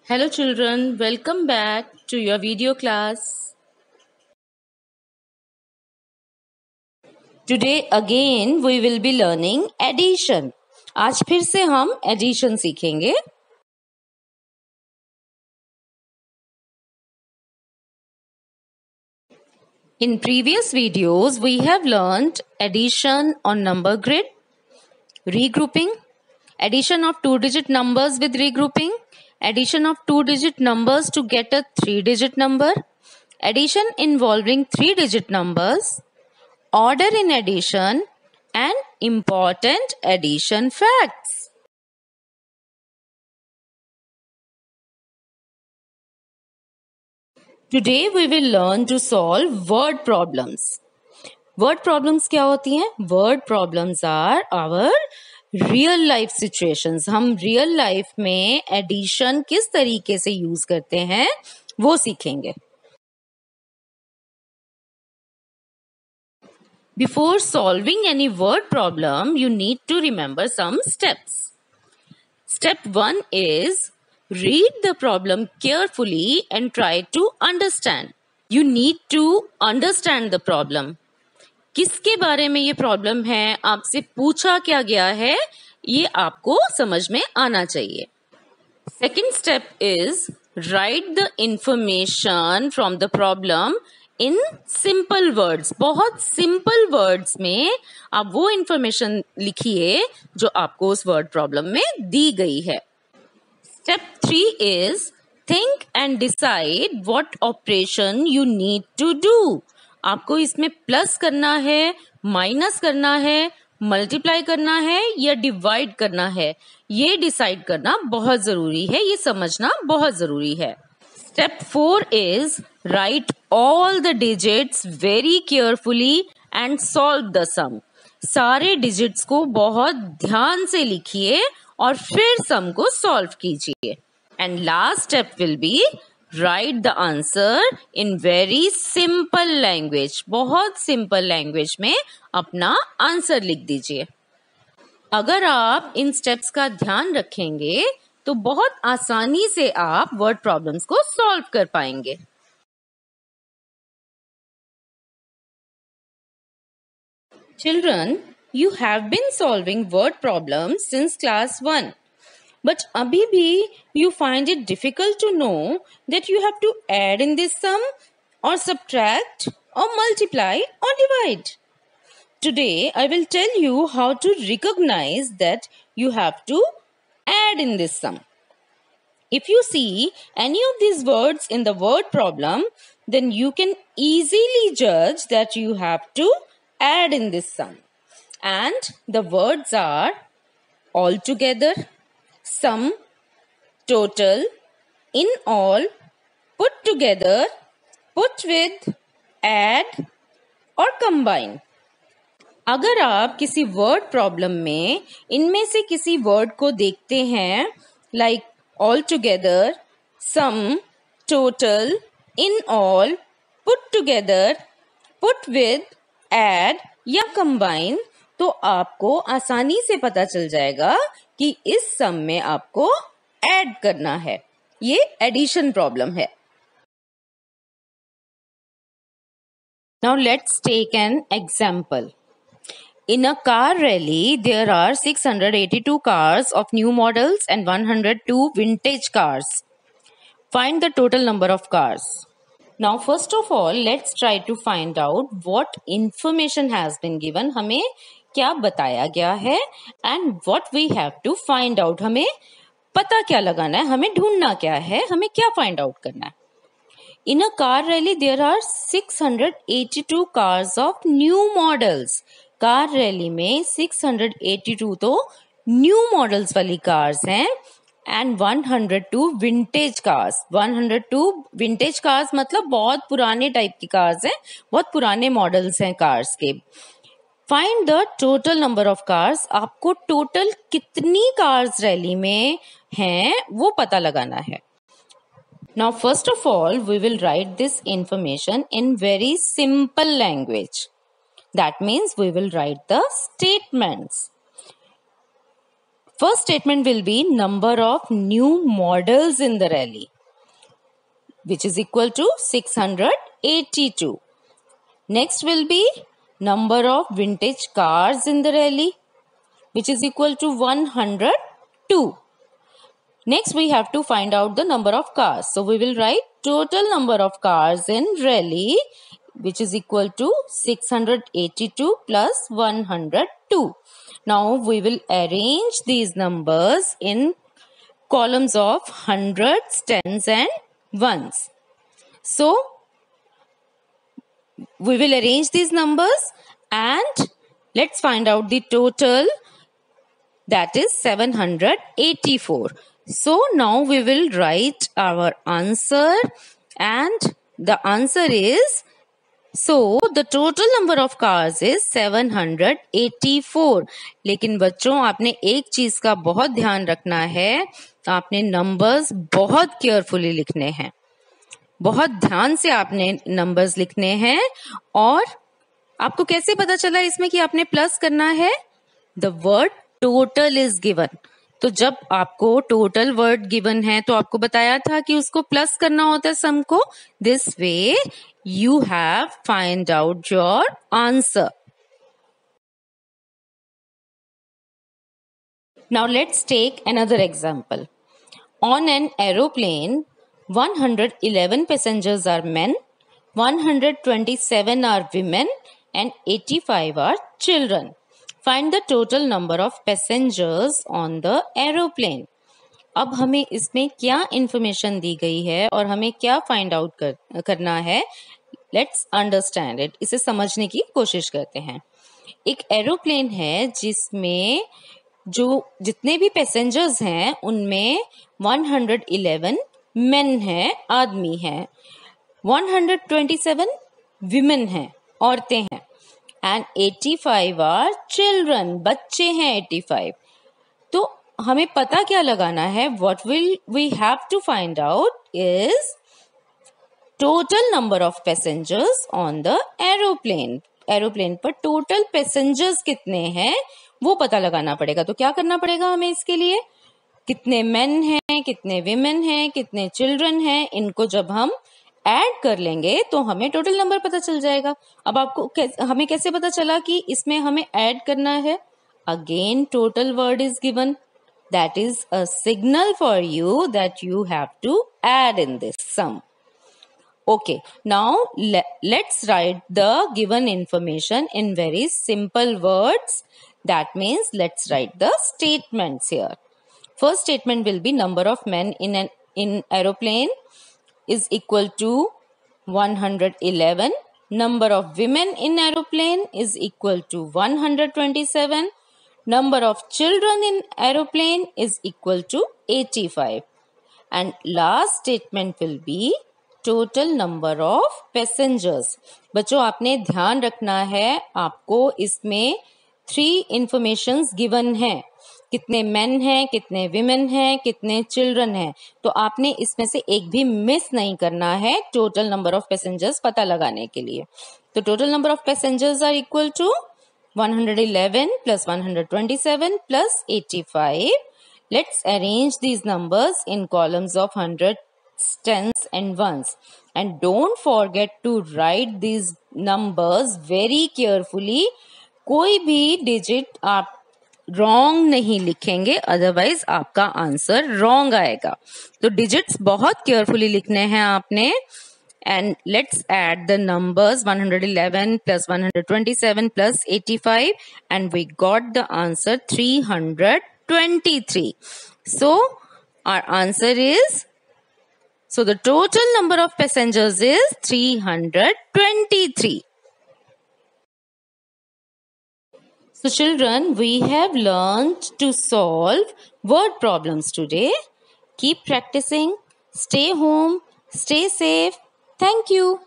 Hello children, welcome back to your video class. Today again we will be learning addition. आज फिर से हम addition सीखेंगे. In previous videos we have learned addition on number grid, regrouping, addition of two-digit numbers with regrouping, addition of two-digit numbers to get a three-digit number, addition involving three-digit numbers, order in addition, and important addition facts. Today we will learn to solve word problems. Word problems क्या होती हैं? Word problems are our real life situations. हम real life में addition किस तरीके से use करते हैं वो सीखेंगे. Before solving any word problem, you need to remember some steps. Step 1 is read the problem carefully and try to understand. You need to understand the problem. किसके बारे में ये प्रॉब्लम है, आपसे पूछा क्या गया है, ये आपको समझ में आना चाहिए. Second step is write the information from the problem in simple words. बहुत simple words में आप वो information लिखिए जो आपको उस word problem में दी गई है. Step 3 is think and decide what operation you need to do. आपको इसमें प्लस करना है, माइनस करना है, मल्टीप्लाई करना है या डिवाइड करना है, ये डिसाइड करना बहुत जरूरी है, ये समझना बहुत जरूरी है. Step 4 is write all the digits very carefully and solve the sum. सारे डिजिट्स को बहुत ध्यान से लिखिए और फिर सम को सॉल्व कीजिए. And last step will be write the answer in very simple language. बहुत simple language में अपना आंसर लिख दीजिए. अगर आप इन स्टेप्स का ध्यान रखेंगे तो बहुत आसानी से आप वर्ड प्रॉब्लम्स को सॉल्व कर पाएंगे. Children, you have been solving word problems since class 1. But abhi bhi you find it difficult to know that you have to add in this sum or subtract or multiply or divide. Today I will tell you how to recognize that you have to add in this sum. If you see any of these words in the word problem, then you can easily judge that you have to add in this sum. And the words are altogether, sum, total, in all, put together, put with, add और combine. अगर आप किसी word problem में इनमें से किसी word को देखते हैं like all together, sum, total, in all, put together, put with, add या कंबाइन, तो आपको आसानी से पता चल जाएगा कि इस सम में आपको ऐड करना है. ये एडिशन प्रॉब्लम है. Now let's take an example. In a car rally, there are 682 cars of new models and 102 vintage cars. Find the total number of cars. Now, first of all, let's try to find out what information has been given. हमें क्या बताया गया है and what we have to find out. हमें पता क्या लगाना है, हमें ढूंढना क्या है, हमें क्या find out करना है. In a car rally, there are 682 cars of new models. Car rally में 682 तो न्यू मॉडल्स वाली कार्स हैं and 102 vintage cars. 102 vintage cars मतलब बहुत पुराने टाइप की कार्स हैं, बहुत पुराने मॉडल्स हैं कार्स के. Find the total number of cars. आपको टोटल कितनी कार्स रैली में हैं वो पता लगाना है. Now first of all we will write this information in very simple language. That means we will write the statements. First statement will be number of new models in the rally, which is equal to 682. Next will be number of vintage cars in the rally, which is equal to 102. Next, we have to find out the number of cars. So, we will write total number of cars in rally, which is equal to 682 plus 102. Now, we will arrange these numbers in columns of hundreds, tens and ones. So, we will arrange these numbers and let's find out the total, that is 784. So now we will write our answer and the answer is, so the total number of cars is 784. लेकिन बच्चों आपने एक चीज का बहुत ध्यान रखना है, आपने नंबर्स बहुत केयरफुली लिखने हैं, बहुत ध्यान से आपने नंबर्स लिखने हैं. और आपको कैसे पता चला इसमें कि आपने प्लस करना है? The word total is given. तो जब आपको टोटल वर्ड गिवन है तो आपको बताया था कि उसको प्लस करना होता है सम को. This way you have find out your answer. Now let's take another example. On an aeroplane, 111 passengers are men, 127 are women and 85 are children. Find the total number of passengers on the aeroplane. अब हमें इसमें क्या information दी गई है और हमें क्या find out करना है, लेट्स अंडरस्टैंड इट. इसे समझने की कोशिश करते हैं. एक एरोप्लेन है जिसमें जो जितने भी पैसेंजर्स हैं उनमें 111 मेन हैं, आदमी हैं, 127 विमेन हैं, औरतें हैं, एंड 85 आर चिल्ड्रन, बच्चे हैं 85. तो हमें पता क्या लगाना है, what will we have to find out is total number of passengers on the aeroplane. Aeroplane पर टोटल पैसेंजर्स कितने हैं वो पता लगाना पड़ेगा. तो क्या करना पड़ेगा हमें इसके लिए, कितने मेन हैं, कितने विमेन हैं, कितने चिल्ड्रन हैं, इनको जब हम ऐड कर लेंगे तो हमें टोटल नंबर पता चल जाएगा. अब आपको हमें कैसे पता चला कि इसमें हमें ऐड करना है? Again total word is given. That is a signal for you that you have to add in this sum. Okay, now let's write the given information in very simple words. That means let's write the statements here. First statement will be number of men in aeroplane is equal to 111. Number of women in aeroplane is equal to 127. Number of children in aeroplane is equal to 85. And last statement will be total number of passengers. बच्चों आपने ध्यान रखना है, आपको इसमें 3 informations given है, कितने men हैं, कितने women हैं, कितने children हैं. तो आपने इसमें से एक भी मिस नहीं करना है total number of passengers पता लगाने के लिए. तो total number of passengers are equal to 111 plus 127 plus 85. Let's arrange these numbers in columns of hundreds, tens and ones. And don't forget to write these numbers very carefully. कोई भी digit आप wrong नहीं लिखेंगे, otherwise आपका answer wrong आएगा. तो digits बहुत carefully लिखने हैं आपने. And let's add the numbers 111 plus 127 plus 85 and we got the answer 323. So our answer is, so the total number of passengers is 323. So children, we have learned to solve word problems today. Keep practicing. Stay home. Stay safe. Thank you.